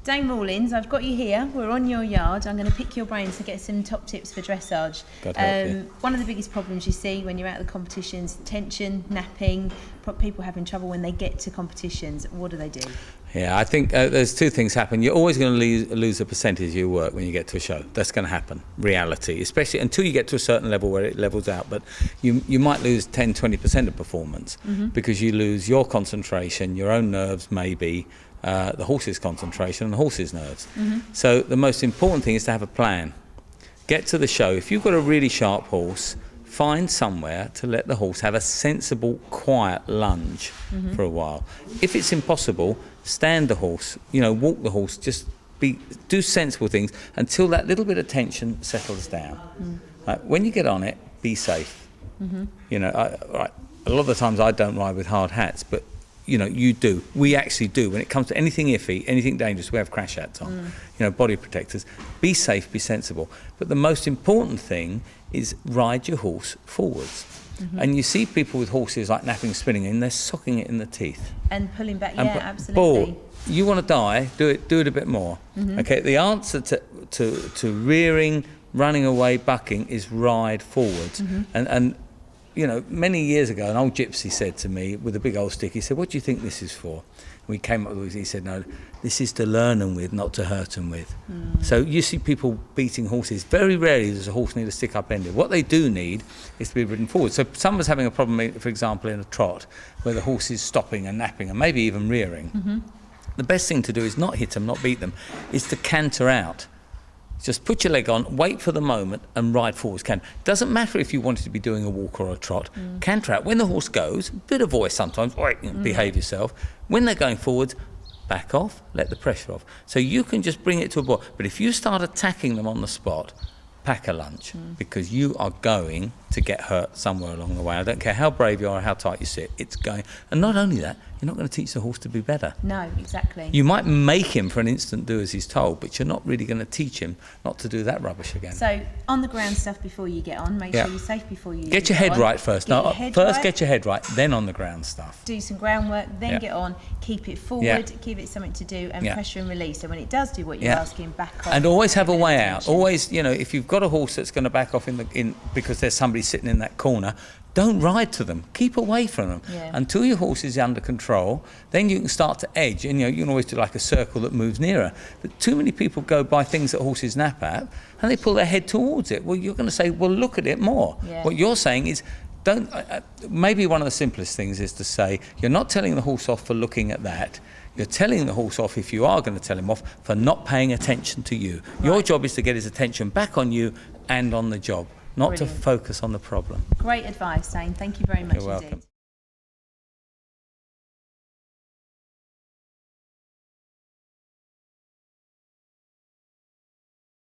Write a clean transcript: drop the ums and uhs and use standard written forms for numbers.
Dane Rawlins, I've got you here. We're on your yard. I'm going to pick your brains to get some top tips for dressage. God help you. One of the biggest problems you see when you're out at the competitions, tension, napping, people having trouble when they get to competitions. What do they do? Yeah, I think there's two things happen. You're always going to lose a percentage of your work when you get to a show. That's going to happen, reality, especially until you get to a certain level where it levels out. But you might lose 10-20% of performance because you lose your concentration, your own nerves maybe, the horse's concentration and the horse's nerves. So the most important thing is to have a plan. Get to the show. If you've got a really sharp horse, find somewhere to let the horse have a sensible, quiet lunge for a while. If it's impossible, stand the horse, walk the horse, just do sensible things until that little bit of tension settles down. Right, when you get on it, be safe. A lot of the times I don't ride with hard hats, but you do. We actually do. When it comes to anything iffy, anything dangerous, we have crash hats on, body protectors. Be safe, be sensible. But the most important thing is ride your horse forwards. And you see people with horses like napping, spinning, and they're socking it in the teeth. And pulling back, absolutely. Ball, you want to die, do it a bit more. Okay, the answer to rearing, running away, bucking is ride forwards. And many years ago, an old gypsy said to me with a big old stick, he said, "What do you think this is for?" And we came up with it, he said, "No, this is to learn them with, not to hurt them with." So you see people beating horses. Very rarely does a horse need a stick upended. What they do need is to be ridden forward. So if someone's having a problem, for example, in a trot, where the horse is stopping and napping and maybe even rearing, the best thing to do is not hit them, not beat them, is to canter out. Just put your leg on, wait for the moment and ride forwards. Doesn't matter if you wanted to be doing a walk or a trot. Canter out. When the horse goes, bit of voice sometimes, behave yourself. When they're going forwards, back off, let the pressure off. So you can just bring it to a boil. But if you start attacking them on the spot, pack a lunch because you are going to get hurt somewhere along the way. I don't care how brave you are or how tight you sit, it's going. And not only that, you're not going to teach the horse to be better. No, exactly. You might make him for an instant do as he's told, but you're not really going to teach him not to do that rubbish again. So on the ground stuff before you get on, make sure you're safe before you get your head right first. Get your head right, then on the ground stuff. Do some groundwork, then get on, keep it forward, give it something to do, and pressure and release. So when it does do what you're asking, back off. And always have a way out. Always, if you've got a horse that's going to back off because there's somebody sitting in that corner, don't ride to them. Keep away from them until your horse is under control. Then you can start to edge, and you can always do like a circle that moves nearer. But too many people go by things that horses nap at, and they pull their head towards it. Well, you're going to say, well, look at it more. What you're saying is, don't. Maybe one of the simplest things is to say, you're not telling the horse off for looking at that. You're telling the horse off, if you are going to tell him off, for not paying attention to you. Your job is to get his attention back on you and on the job, not to focus on the problem. Great advice, Dane. Thank you very much indeed. You're welcome.